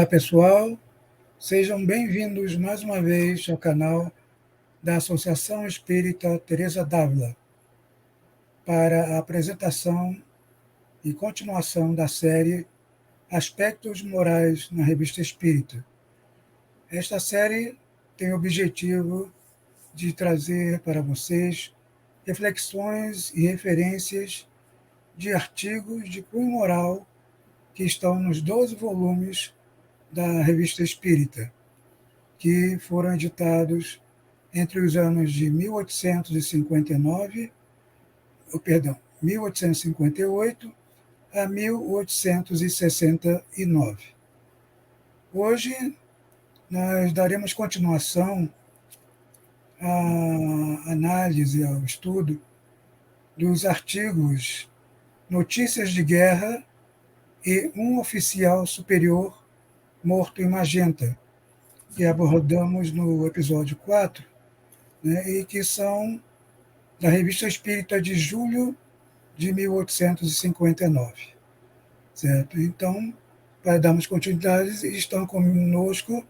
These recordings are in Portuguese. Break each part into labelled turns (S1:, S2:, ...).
S1: pessoal, sejam bem-vindos mais uma vez ao canal da Associação Espírita Teresa d'Ávila para a apresentação e continuação da série Aspectos Morais na Revista Espírita. Esta série tem o objetivo de trazer para vocês reflexões e referências de artigos de cunho moral que estão nos 12 volumes da Revista Espírita, que foram editados entre os anos de 1858 a 1869. Hoje nós daremos continuação à análise, ao estudo dos artigos Notícias de Guerra e Um Oficial Superior Morto em Magenta, que abordamos no episódio 4, né, e que são da Revista Espírita de julho de 1859. Certo? Então, para darmos continuidade, estão conosco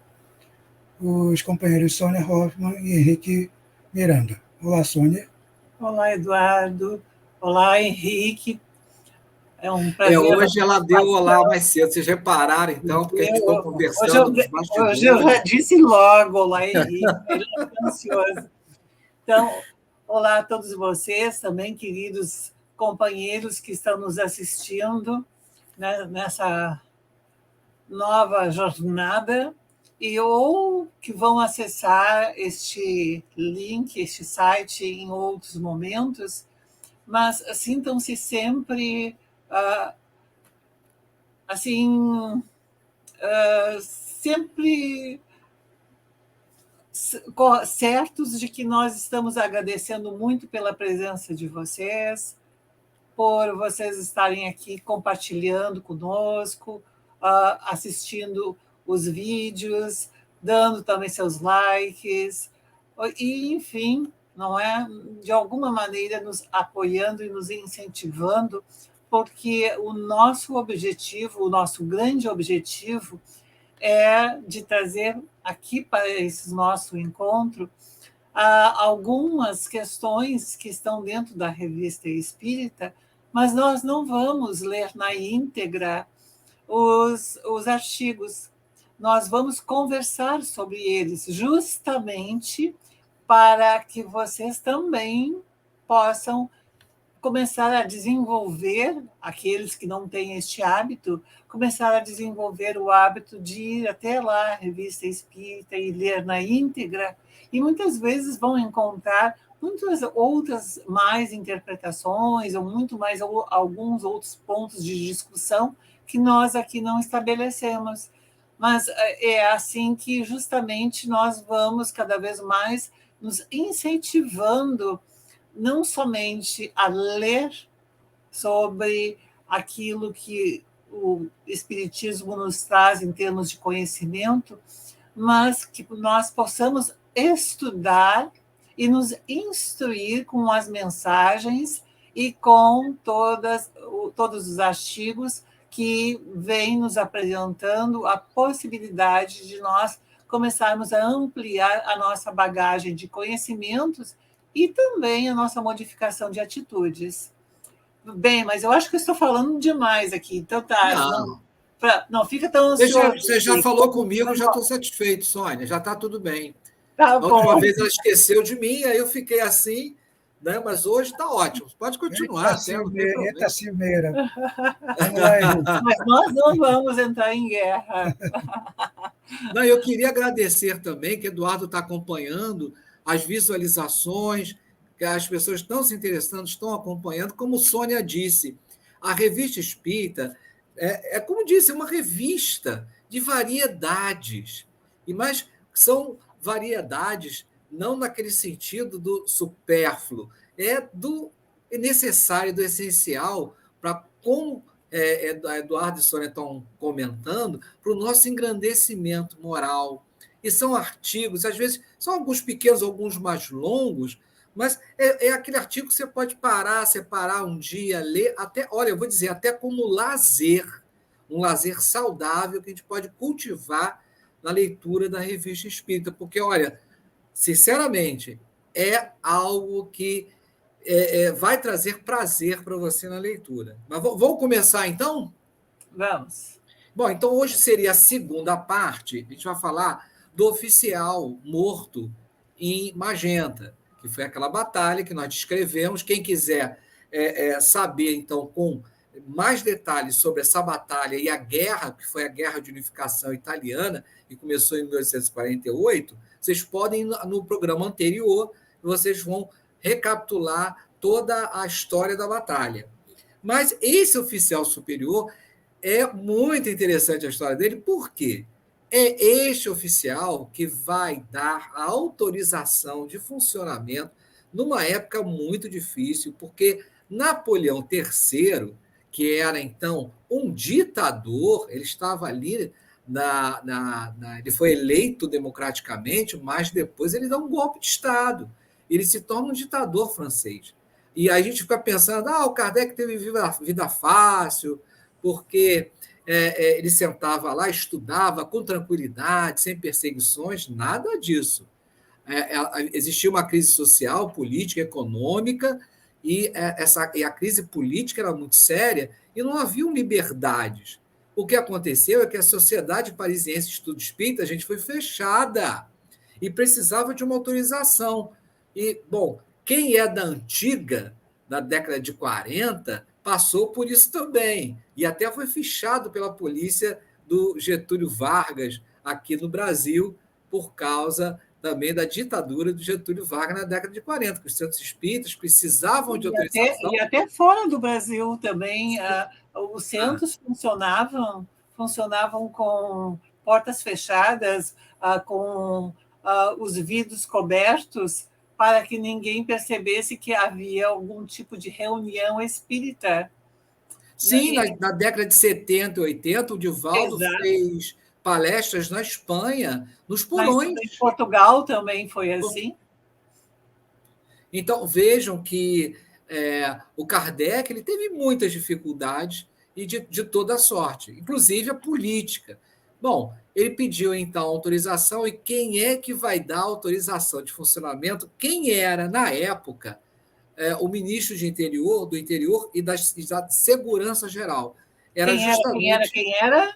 S1: os companheiros Sônia Hoffmann e Henrique Miranda. Olá, Sônia.
S2: Olá, Eduardo. Olá, Henrique. É um prazer.
S3: Hoje ela deu olá mais cedo, vocês repararam, então, porque a gente ficou conversando nos bastidores.
S2: Hoje eu já disse logo, olá, Henrique, ele é ansioso. Então, olá a todos vocês, também, queridos companheiros que estão nos assistindo, né, nessa nova jornada, ou que vão acessar este link, este site em outros momentos, mas sintam-se sempre sempre certos de que nós estamos agradecendo muito pela presença de vocês, por vocês estarem aqui compartilhando conosco, assistindo os vídeos, dando também seus likes, e, enfim, não é? De alguma maneira nos apoiando e nos incentivando, porque o nosso objetivo, o nosso grande objetivo é de trazer aqui para esse nosso encontro algumas questões que estão dentro da Revista Espírita, mas nós não vamos ler na íntegra os artigos. Nós vamos conversar sobre eles, justamente para que vocês também possam começar a desenvolver, aqueles que não têm este hábito, começar a desenvolver o hábito de ir até lá, a Revista Espírita, e ler na íntegra, e muitas vezes vão encontrar muitas outras mais interpretações, ou muito mais alguns outros pontos de discussão que nós aqui não estabelecemos. Mas é assim que justamente nós vamos cada vez mais nos incentivando não somente a ler sobre aquilo que o Espiritismo nos traz em termos de conhecimento, mas que nós possamos estudar e nos instruir com as mensagens e com todos os artigos que vêm nos apresentando a possibilidade de nós começarmos a ampliar a nossa bagagem de conhecimentos e também a nossa modificação de atitudes. Bem, mas eu acho que eu estou falando demais aqui, então tá. Não fica tão ansioso.
S3: Você já falou comigo, já estou satisfeito, Sônia, já está tudo bem.
S2: Tá bom.
S3: Uma vez ela esqueceu de mim, aí eu fiquei assim, né? Mas hoje está ótimo, pode continuar.
S1: Eita, Silmeira.
S2: Mas nós não vamos entrar em guerra.
S3: Não, eu queria agradecer também que Eduardo está acompanhando as visualizações, que as pessoas estão se interessando, estão acompanhando. Como Sônia disse, a Revista Espírita como disse, é uma revista de variedades, mas são variedades não naquele sentido do supérfluo, do necessário, do essencial, para, como Eduardo e Sônia estão comentando, para o nosso engrandecimento moral. E são artigos, às vezes, são alguns pequenos, alguns mais longos, mas é aquele artigo que você pode parar, separar um dia, ler, até, olha, eu vou dizer, até como lazer. um lazer saudável que a gente pode cultivar na leitura da Revista Espírita, porque, olha, sinceramente, é algo que vai trazer prazer para você na leitura. Mas vamos começar, então?
S2: Vamos.
S3: Bom, então hoje seria a segunda parte, a gente vai falar do oficial morto em Magenta, que foi aquela batalha que nós descrevemos. Quem quiser saber, então, com mais detalhes sobre essa batalha e a guerra, que foi a Guerra de Unificação Italiana, que começou em 1848, vocês podem, no programa anterior, vocês vão recapitular toda a história da batalha. Mas esse oficial superior é muito interessante a história dele, porque é este oficial que vai dar a autorização de funcionamento numa época muito difícil, porque Napoleão III, que era então um ditador, ele estava ali, ele foi eleito democraticamente, mas depois ele dá um golpe de Estado. Ele se torna um ditador francês. E aí a gente fica pensando, o Kardec teve vida fácil, porque ele sentava lá, estudava com tranquilidade, sem perseguições, nada disso. Existia uma crise social, política, econômica, e a crise política era muito séria e não haviam liberdades. O que aconteceu é que a Sociedade Parisiense de Estudo Espírita, a gente foi fechada e precisava de uma autorização. E, bom, quem é da antiga, da década de 40, passou por isso também, e até foi fichado pela polícia do Getúlio Vargas aqui no Brasil, por causa também da ditadura do Getúlio Vargas na década de 40, que os centros espíritas precisavam de autorização.
S2: E até fora do Brasil também, os centros funcionavam com portas fechadas, com os vidros cobertos, para que ninguém percebesse que havia algum tipo de reunião espírita.
S3: Sim, na década de 70 e 80, o Divaldo fez palestras na Espanha, nos porões.
S2: Em Portugal também foi assim.
S3: Então, vejam que o Kardec ele teve muitas dificuldades e de toda sorte, inclusive a política. Bom, ele pediu, então, autorização, e quem é que vai dar autorização de funcionamento? Quem era, na época, o ministro do Interior e da Segurança Geral.
S2: Quem era?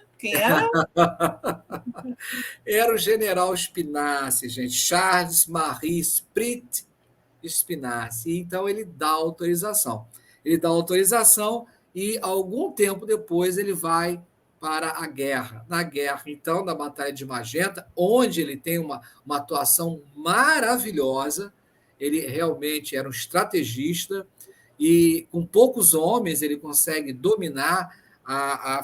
S3: Era o general Spinaci, gente, Charles Marie Sprit Spinaci. Então, ele dá autorização. E, algum tempo depois, ele vai para a guerra. Na guerra, então, na Batalha de Magenta, onde ele tem uma atuação maravilhosa. Ele realmente era um estrategista e, com poucos homens, ele consegue dominar a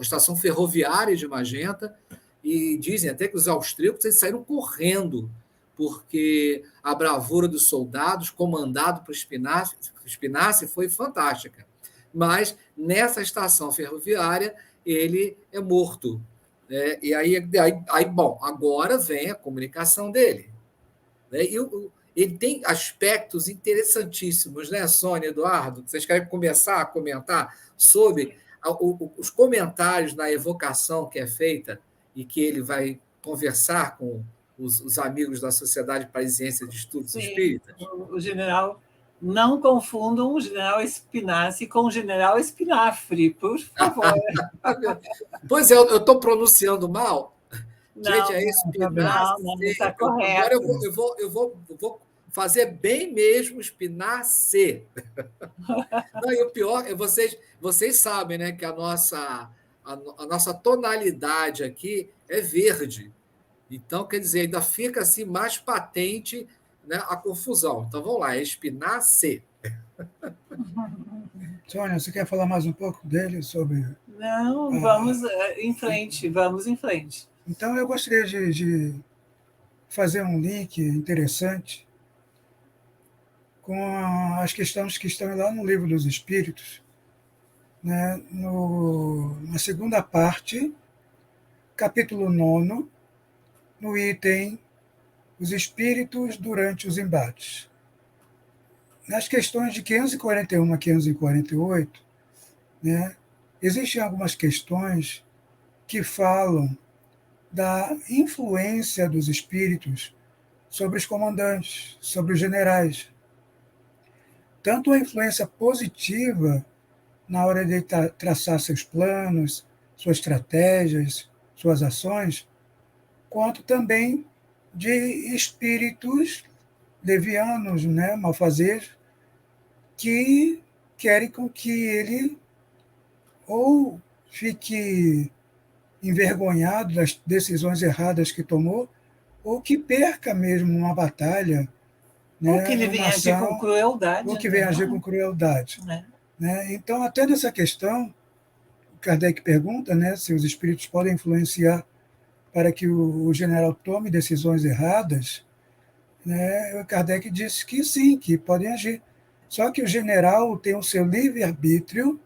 S3: estação ferroviária de Magenta, e dizem até que os austríacos eles saíram correndo, porque a bravura dos soldados, comandado por Spinaci, foi fantástica. Mas, nessa estação ferroviária, ele é morto. E aí, bom, agora vem a comunicação dele. E ele tem aspectos interessantíssimos, né, Sônia, Eduardo? Vocês querem começar a comentar sobre os comentários na evocação que é feita e que ele vai conversar com os amigos da Sociedade Parisiense de Estudos Espíritas?
S2: O general, não confundam o general Spinaci com o general Espinafre, por favor.
S3: Pois é, eu estou pronunciando mal.
S2: Não,
S3: gente, é Spinaci.
S2: Não está correto.
S3: Agora eu vou fazer bem mesmo Spinaci. Não, e o pior é vocês sabem, né, que a nossa tonalidade aqui é verde. Então, quer dizer, ainda fica assim mais patente, né, a confusão. Então, vamos lá, é Spinaci.
S1: Sônia, você quer falar mais um pouco dele sobre...
S2: Não, vamos em frente.
S1: Então, eu gostaria de fazer um link interessante com as questões que estão lá no Livro dos Espíritos, né? Na segunda parte, capítulo 9, no item Os Espíritos durante os embates. Nas questões de 541 a 548, né, existem algumas questões que falam da influência dos espíritos sobre os comandantes, sobre os generais. Tanto a influência positiva na hora de traçar seus planos, suas estratégias, suas ações, quanto também de espíritos levianos, né, malfazejos, que querem com que ele ou fique envergonhado das decisões erradas que tomou, ou que perca mesmo uma batalha,
S2: Ou que
S1: né,
S2: ele
S1: uma
S2: venha agir com
S1: ação,
S2: crueldade.
S1: ou que venha agir com crueldade. Né? Então, até nessa questão, Kardec pergunta, né, se os espíritos podem influenciar para que o general tome decisões erradas, né, o Kardec disse que sim, que podem agir. Só que o general tem o seu livre-arbítrio,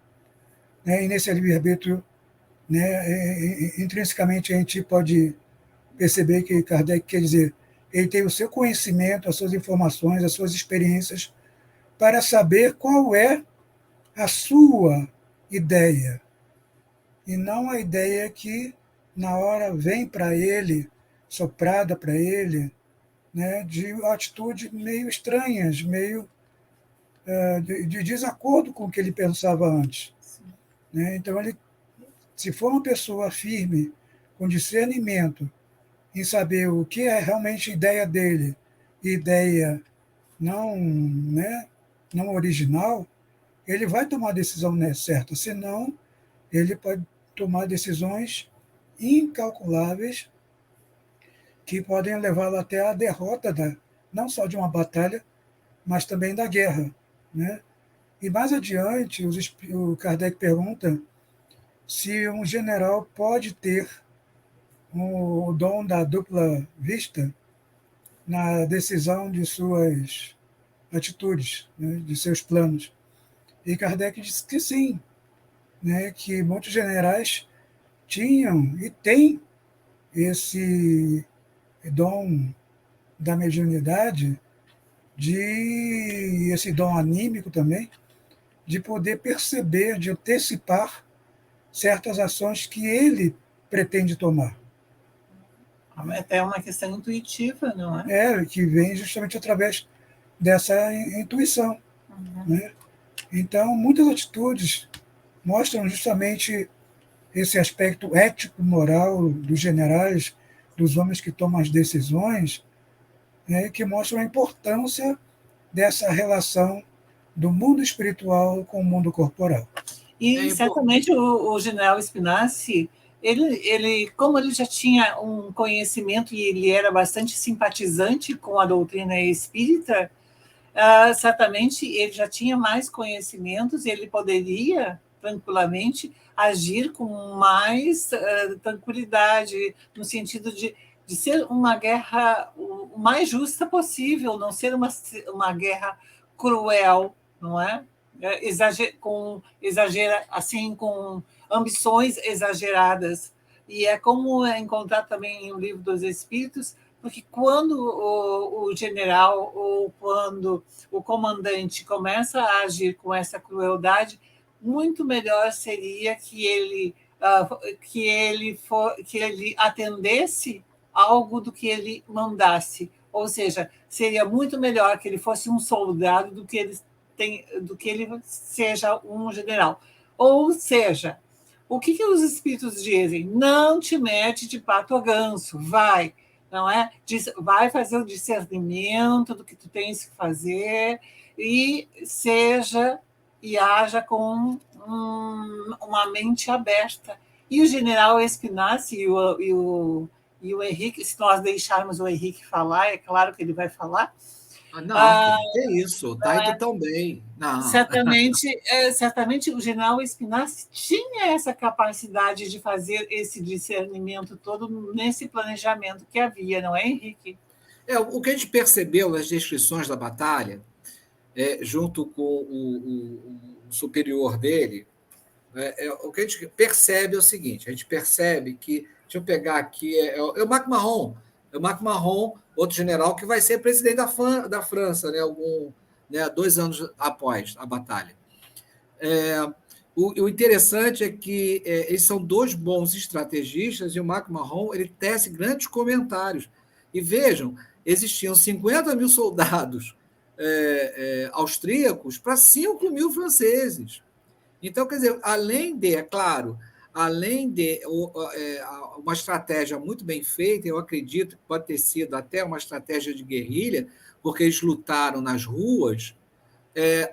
S1: né, e nesse livre-arbítrio, né, intrinsecamente a gente pode perceber que Kardec quer dizer, ele tem o seu conhecimento, as suas informações, as suas experiências, para saber qual é a sua ideia, e não a ideia que na hora vem para ele, soprada para ele, né, de atitudes meio estranhas, meio de desacordo com o que ele pensava antes. Né? Então, ele, se for uma pessoa firme, com discernimento, em saber o que é realmente ideia dele, ideia não, né, não original, ele vai tomar a decisão certa, senão ele pode tomar decisões incalculáveis que podem levá-lo até a derrota não só de uma batalha, mas também da guerra. Né? E mais adiante, o Kardec pergunta se um general pode ter o dom da dupla vista na decisão de suas atitudes, né, de seus planos. E Kardec disse que sim, né, que muitos generais tinham e têm esse dom da mediunidade, esse dom anímico também, de poder perceber, de antecipar certas ações que ele pretende tomar.
S2: É uma questão intuitiva, não é?
S1: Que vem justamente através dessa intuição. Né? Então, muitas atitudes mostram justamente esse aspecto ético-moral dos generais, dos homens que tomam as decisões, né, que mostram a importância dessa relação do mundo espiritual com o mundo corporal.
S2: E certamente o general Spinazzi, como ele já tinha um conhecimento e ele era bastante simpatizante com a doutrina espírita, certamente ele já tinha mais conhecimentos e ele poderia tranquilamente agir com mais tranquilidade, no sentido de ser uma guerra o mais justa possível, não ser uma guerra cruel, não é? Com ambições exageradas. E é como encontrar também no Livro dos Espíritos, porque quando o general ou quando o comandante começa a agir com essa crueldade, muito melhor seria que ele atendesse algo do que ele mandasse. Ou seja, seria muito melhor que ele fosse um soldado do que ele seja um general. Ou seja, o que os espíritos dizem? Não te mete de pato a ganso, vai, não é? Vai fazer o discernimento do que tu tens que fazer e haja com uma mente aberta. E o general Espinazzi e o Henrique, se nós deixarmos o Henrique falar, é claro que ele vai falar.
S3: É isso, está indo tão bem. Não.
S2: Certamente o general Spinazzi tinha essa capacidade de fazer esse discernimento todo nesse planejamento que havia, não é, Henrique?
S3: O que a gente percebeu nas descrições da batalha, junto com o superior dele, o que a gente percebe é o seguinte: a gente percebe que, deixa eu pegar aqui, é o MacMahon. É o MacMahon, outro general que vai ser presidente da França, né, 2 anos após a batalha. O interessante é que eles são dois bons estrategistas e o McMahon ele tece grandes comentários. E vejam, existiam 50 mil soldados austríacos para 5 mil franceses. Então, quer dizer, além de, é claro, além de uma estratégia muito bem feita, eu acredito que pode ter sido até uma estratégia de guerrilha, porque eles lutaram nas ruas,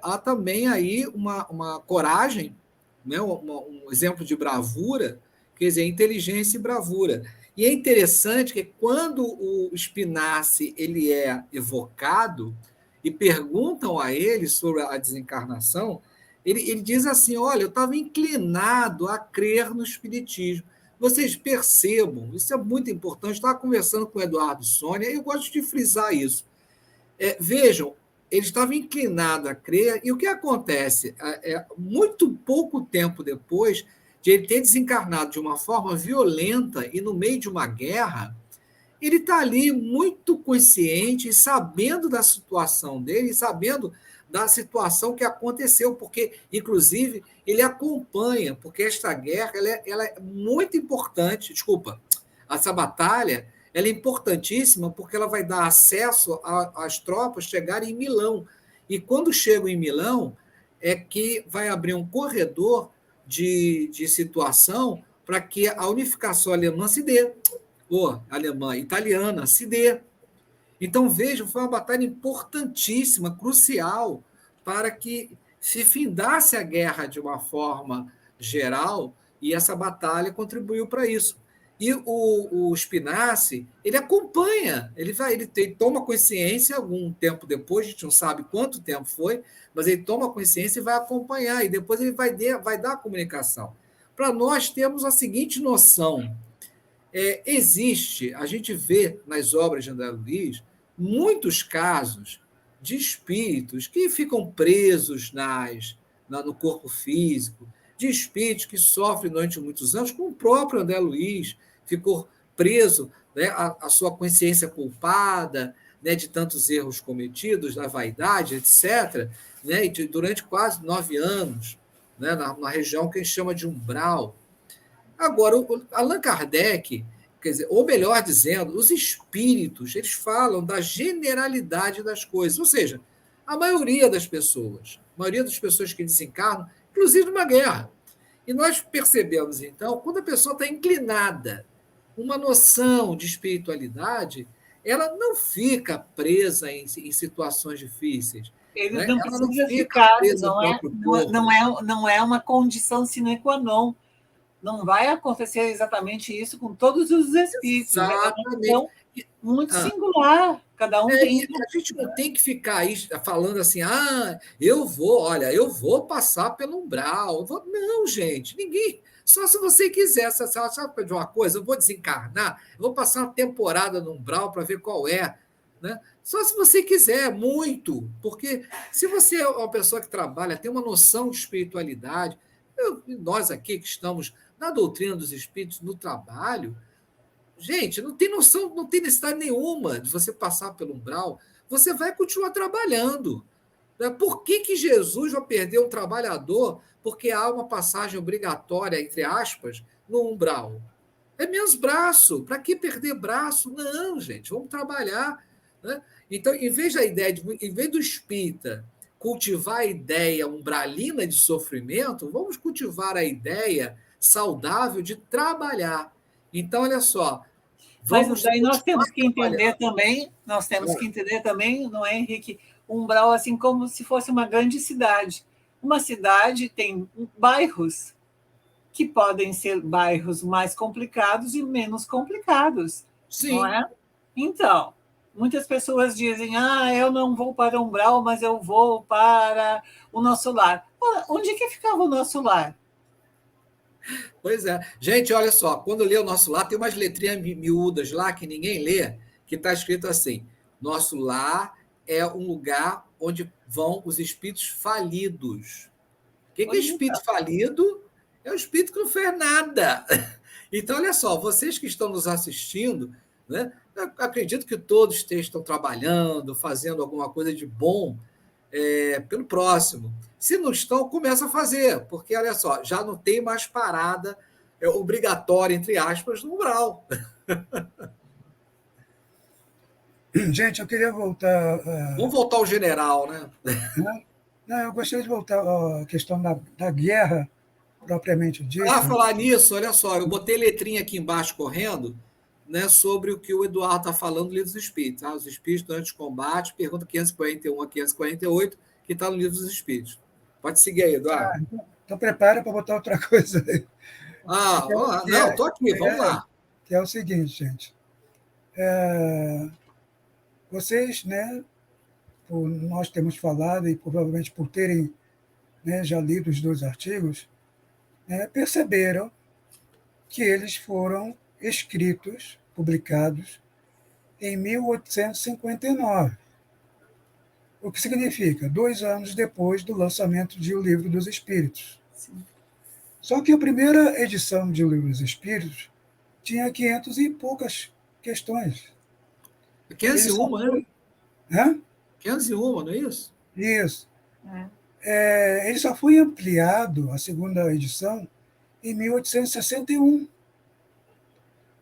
S3: há também aí uma coragem, né? Um exemplo de bravura, quer dizer, inteligência e bravura. E é interessante que quando o Spinazzi ele é evocado e perguntam a ele sobre a desencarnação, ele diz assim, olha, eu estava inclinado a crer no espiritismo. Vocês percebam, isso é muito importante, eu estava conversando com o Eduardo e Sônia, e eu gosto de frisar isso. Vejam, ele estava inclinado a crer, e o que acontece? Muito pouco tempo depois de ele ter desencarnado de uma forma violenta e no meio de uma guerra, ele está ali muito consciente, sabendo da situação dele, sabendo da situação que aconteceu, porque, inclusive, ele acompanha, porque esta guerra ela é muito importante, desculpa, essa batalha ela é importantíssima porque ela vai dar acesso às tropas chegarem em Milão. E quando chegam em Milão, é que vai abrir um corredor de situação para que a unificação alemã se dê, ou alemã italiana se dê. Então, vejam, foi uma batalha importantíssima, crucial, para que se findasse a guerra de uma forma geral, e essa batalha contribuiu para isso. E o Spinazzi, ele acompanha, ele toma consciência algum tempo depois, a gente não sabe quanto tempo foi, mas ele toma consciência e vai acompanhar, e depois ele vai dar a comunicação. Para nós termos a seguinte noção, existe, a gente vê nas obras de André Luiz, muitos casos de espíritos que ficam presos no corpo físico, de espíritos que sofrem durante muitos anos, como o próprio André Luiz ficou preso, né, a sua consciência culpada, né, de tantos erros cometidos, da vaidade, etc., né, e durante quase 9 anos, né, na região que a gente chama de umbral. Agora, o Allan Kardec, quer dizer, ou melhor dizendo, os espíritos, eles falam da generalidade das coisas, ou seja, a maioria das pessoas que desencarnam, inclusive numa guerra. E nós percebemos, então, quando a pessoa está inclinada, uma noção de espiritualidade, ela não fica presa em situações difíceis.
S2: Ele
S3: Né?
S2: não
S3: Ela não
S2: precisa
S3: fica
S2: ficar,
S3: presa ao próprio corpo.
S2: não é uma condição sine qua non. Não vai acontecer exatamente isso com todos os espíritos.
S3: Exatamente.
S2: É uma questão muito singular. Cada um tem.
S3: A gente não tem que ficar aí falando assim, eu vou passar pelo umbral. Não, gente, ninguém. Só se você quiser, sabe de uma coisa, eu vou desencarnar, eu vou passar uma temporada no umbral para ver qual é. Né? Só se você quiser, muito. Porque se você é uma pessoa que trabalha, tem uma noção de espiritualidade, nós aqui que estamos na doutrina dos espíritos, no trabalho, gente, não tem noção, não tem necessidade nenhuma de você passar pelo umbral, você vai continuar trabalhando. Né? Por que Jesus vai perder um trabalhador porque há uma passagem obrigatória, entre aspas, no umbral? É menos braço. Para que perder braço? Não, gente, vamos trabalhar. Né? Então, em vez do espírita cultivar a ideia umbralina de sofrimento, vamos cultivar a ideia saudável de trabalhar. Então, olha só.
S2: Mas daí nós temos que entender também, não é, Henrique, umbral assim como se fosse uma grande cidade. Uma cidade tem bairros que podem ser bairros mais complicados e menos complicados.
S3: Sim.
S2: Não é? Então, muitas pessoas dizem, eu não vou para o umbral, mas eu vou para o nosso lar. Onde que ficava o nosso lar?
S3: Pois é. Gente, olha só, quando lê o nosso lar, tem umas letrinhas miúdas lá que ninguém lê, que está escrito assim, nosso lar é um lugar onde vão os espíritos falidos. O que é espírito falido? É um espírito que não fez nada. Então, olha só, vocês que estão nos assistindo, né, eu acredito que todos estão trabalhando, fazendo alguma coisa de bom, pelo próximo. Se não estão, começa a fazer, porque, olha só, já não tem mais parada obrigatória, entre aspas, no umbral.
S1: Gente, eu queria voltar.
S3: Vamos voltar ao general, né?
S1: Não, eu gostaria de voltar à questão da guerra propriamente dita.
S3: Falar nisso, olha só, eu botei letrinha aqui embaixo correndo, né, sobre o que o Eduardo está falando no Livro dos Espíritos. Tá? Os Espíritos durante o combate, pergunta 541 a 548, que está no Livro dos Espíritos. Pode seguir aí, Eduardo.
S1: Então prepara para botar outra coisa aí.
S3: Não, estou aqui, vamos lá.
S1: Que é o seguinte, gente. Vocês, né, nós temos falado, e provavelmente por terem, né, já lido os 2 artigos, né, perceberam que eles foram escritos, publicados, em 1859. O que significa 2 anos depois do lançamento de O Livro dos Espíritos.
S2: Sim.
S1: Só que a primeira edição de O Livro dos Espíritos tinha 500 e poucas questões.
S3: 501, né?
S1: Hã?
S3: 501, não é isso?
S1: Isso. Ele só foi ampliado, a segunda edição, em 1861.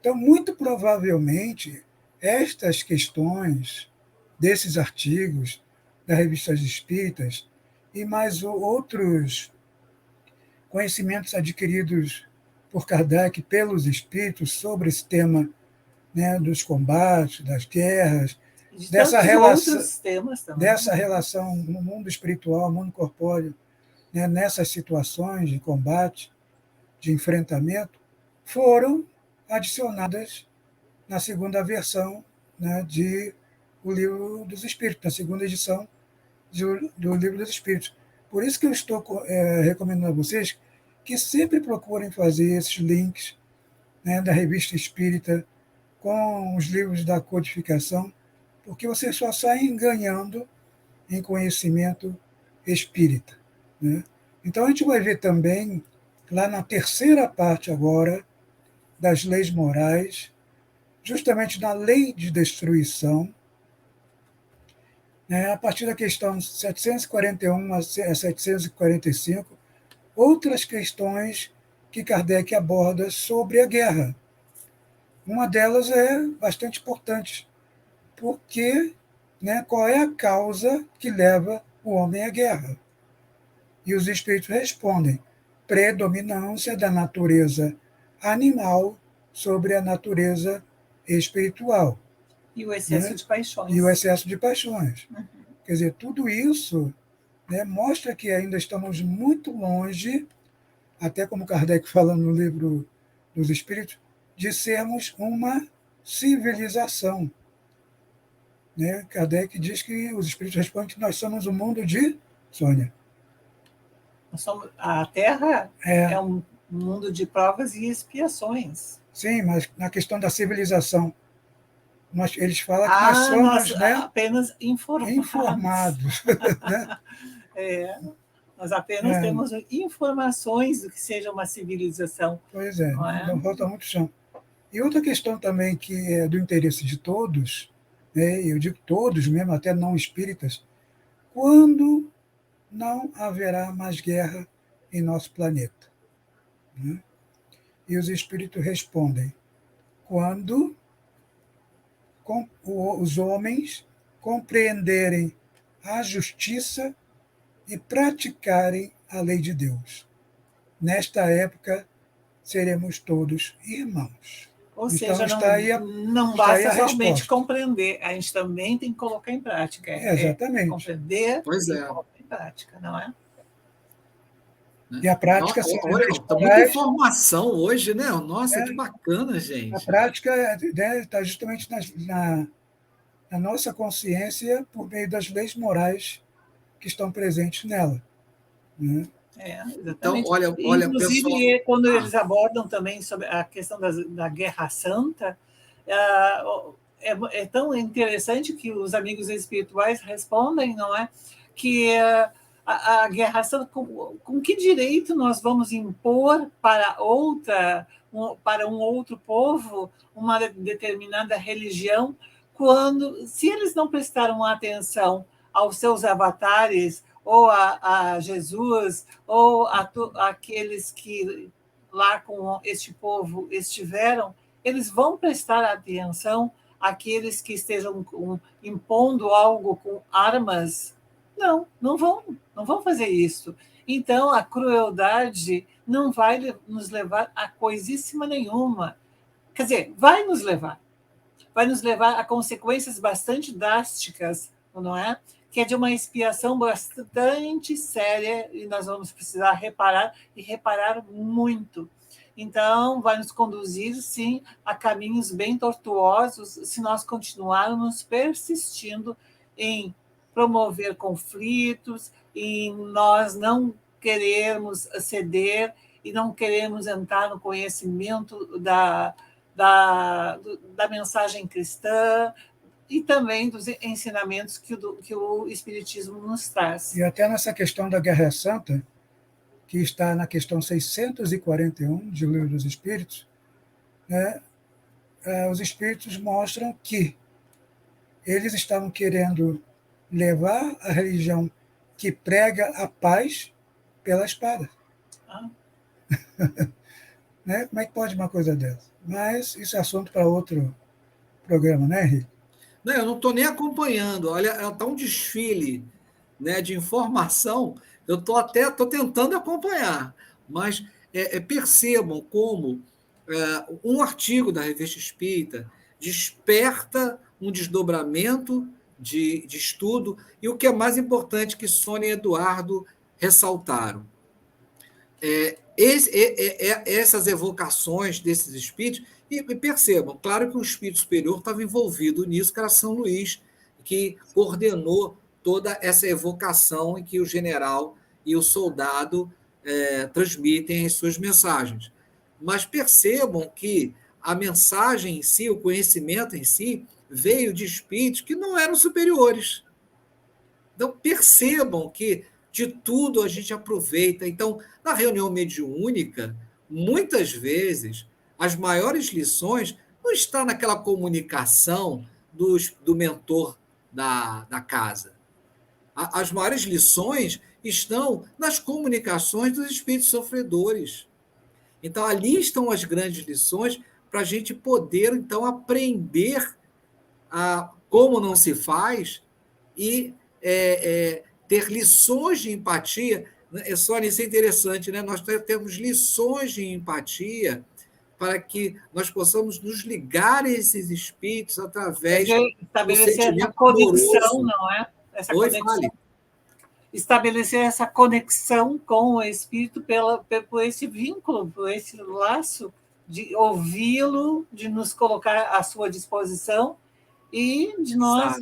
S1: Então, muito provavelmente, estas questões desses artigos da Revista Espíritas e mais outros conhecimentos adquiridos por Kardec pelos espíritos sobre esse tema, né, dos combates, das guerras, dessa relação no mundo espiritual, no mundo corpóreo, né, nessas situações de combate, de enfrentamento, foram adicionadas na segunda versão, né, de O Livro dos Espíritos, na segunda edição do Livro dos Espíritos. Por isso que eu estou recomendando a vocês que sempre procurem fazer esses links, né, da Revista Espírita com os livros da codificação, porque vocês só saem ganhando em conhecimento espírita, né? Então, a gente vai ver também, lá na terceira parte agora, das leis morais, justamente na lei de destruição, né, a partir da questão 741 a 745, outras questões que Kardec aborda sobre a guerra. Uma delas é bastante importante, porque, né, qual é a causa que leva o homem à guerra? E os espíritos respondem: predominância da natureza animal sobre a natureza espiritual.
S2: E o excesso, né, de paixões.
S1: E o excesso de paixões. Uhum. Quer dizer, tudo isso, né, mostra que ainda estamos muito longe, até como Kardec fala no Livro dos Espíritos, de sermos uma civilização. Né? Kardec diz que os espíritos respondem que nós somos um mundo de Sônia.
S2: A Terra é um mundo de provas e expiações.
S1: Sim, mas na questão da civilização, eles falam que nós somos, né,
S2: apenas informados.
S1: Né?
S2: Nós apenas temos informações do que seja uma civilização.
S1: Pois é, não falta muito chão. E outra questão também que é do interesse de todos, né, eu digo todos mesmo, até não espíritas, quando não haverá mais guerra em nosso planeta? Né? E os espíritos respondem: quando os homens compreenderem a justiça e praticarem a lei de Deus. Nesta época, seremos todos irmãos.
S2: Ou seja, não basta somente compreender, a gente também tem que colocar em prática.
S1: Exatamente.
S2: Compreender e colocar em prática, não é?
S1: E a prática...
S3: Olha, tá muita informação hoje, né? Nossa, que bacana, gente.
S1: A prática está justamente na nossa consciência por meio das leis morais que estão presentes nela. Né?
S2: Exatamente.
S3: Então, olha,
S2: inclusive,
S3: pessoal...
S2: quando eles abordam também sobre a questão da Guerra Santa, é tão interessante que os amigos espirituais respondem, não é? Que a Guerra Santa, com que direito nós vamos impor para um outro povo uma determinada religião, se eles não prestaram atenção aos seus avatares, ou a Jesus, ou aqueles que lá com este povo estiveram, eles vão prestar atenção àqueles que estejam impondo algo com armas? Não, não vão fazer isso. Então, a crueldade não vai nos levar a coisíssima nenhuma. Quer dizer, vai nos levar a consequências bastante drásticas, não é? Que é de uma expiação bastante séria e nós vamos precisar reparar e reparar muito. Então, vai nos conduzir, sim, a caminhos bem tortuosos se nós continuarmos persistindo em promover conflitos, em nós não querermos ceder e não queremos entrar no conhecimento da mensagem cristã e também dos ensinamentos que o Espiritismo nos traz.
S1: E até nessa questão da Guerra Santa, que está na questão 641 de O Livro dos Espíritos, né, os Espíritos mostram que eles estavam querendo levar a religião que prega a paz pela espada.
S2: Ah.
S1: Né? Como é que pode uma coisa dessa? Mas isso é assunto para outro programa, né, Henrique?
S3: Não, eu não estou nem acompanhando. Olha, está um desfile, né, de informação. Eu estou tentando acompanhar, mas percebam como um artigo da Revista Espírita desperta um desdobramento de estudo, e o que é mais importante que Sônia e Eduardo ressaltaram. Essas evocações desses espíritos, e percebam, claro que o espírito superior estava envolvido nisso, que era São Luís, que coordenou toda essa evocação em que o general e o soldado transmitem as suas mensagens. Mas percebam que a mensagem em si, o conhecimento em si, veio de espíritos que não eram superiores. Então, percebam que de tudo a gente aproveita. Então, na reunião mediúnica, muitas vezes, as maiores lições não estão naquela comunicação do mentor da casa. As maiores lições estão nas comunicações dos espíritos sofredores. Então, ali estão as grandes lições para a gente poder, então, aprender como não se faz e ter lições de empatia. Sônia, isso é interessante, né? Nós temos lições de empatia para que nós possamos nos ligar a esses espíritos através do
S2: estabelecer essa
S3: amoroso.
S2: conexão, não é? Essa
S3: Oi,
S2: conexão.
S3: fale.
S2: Estabelecer essa conexão com o espírito por esse vínculo, por esse laço de ouvi-lo, de nos colocar à sua disposição e de nós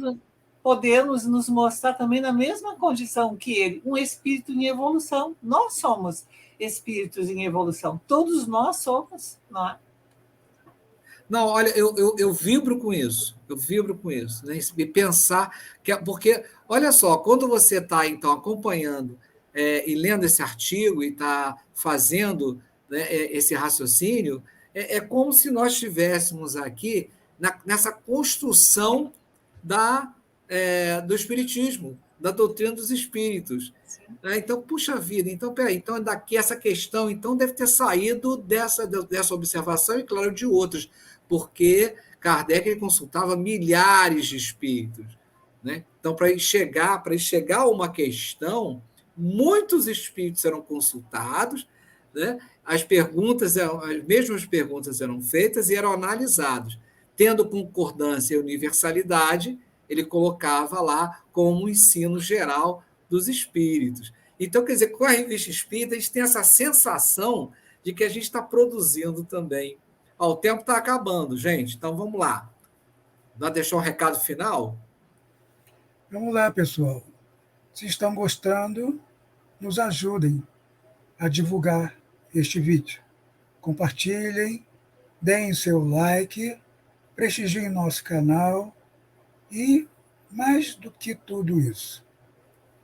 S2: podermos nos mostrar também na mesma condição que ele, um espírito em evolução. Nós somos espíritos em evolução, todos nós somos, não é?
S3: Não, olha, eu vibro com isso, né? E pensar que porque, olha só, quando você está então acompanhando e lendo esse artigo e está fazendo, né, esse raciocínio, é como se nós estivéssemos aqui nessa construção do Espiritismo, da doutrina dos espíritos. Então, puxa vida, então, peraí, então daqui essa questão então deve ter saído dessa observação e, claro, de outras, porque Kardec ele consultava milhares de espíritos. Né? Então, para ele chegar a uma questão, muitos espíritos eram consultados, né? As mesmas perguntas eram feitas e eram analisadas. Tendo concordância e universalidade, ele colocava lá como um ensino geral dos espíritos. Então, quer dizer, com a Revista Espírita, a gente tem essa sensação de que a gente está produzindo também. O tempo está acabando, gente, então vamos lá. Vamos deixar um recado final?
S1: Vamos lá, pessoal. Se estão gostando, nos ajudem a divulgar este vídeo. Compartilhem, deem seu like, prestigiem nosso canal e, mais do que tudo isso,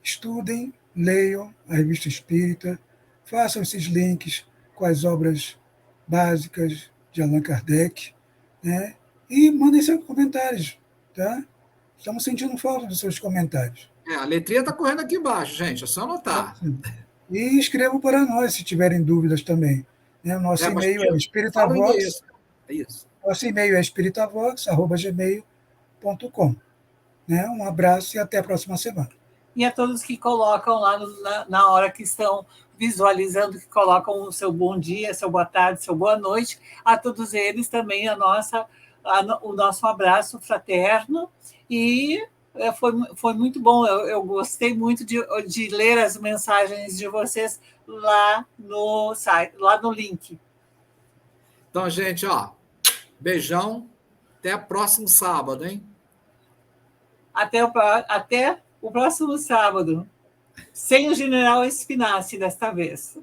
S1: estudem, leiam a Revista Espírita, façam esses links com as obras básicas de Allan Kardec, né? E mandem seus comentários, tá? Estamos sentindo falta dos seus comentários.
S3: A letrinha está correndo aqui embaixo, gente, é só anotar.
S1: E escrevam para nós se tiverem dúvidas também. Né? O nosso
S3: Mas
S1: e-mail é
S3: fala o
S1: espiritavox,
S3: endereço. É isso.
S1: nosso e-mail é espiritavox@gmail.com. Né? Um abraço e até a próxima semana.
S2: E a todos que colocam lá na hora que estão visualizando, que colocam o seu bom dia, seu boa tarde, seu boa noite, a todos eles também o nosso abraço fraterno. E foi muito bom, eu gostei muito de ler as mensagens de vocês lá no site, lá no link.
S3: Então, gente, beijão, até o próximo sábado, hein?
S2: Até o próximo sábado, sem o General Espinaci desta vez.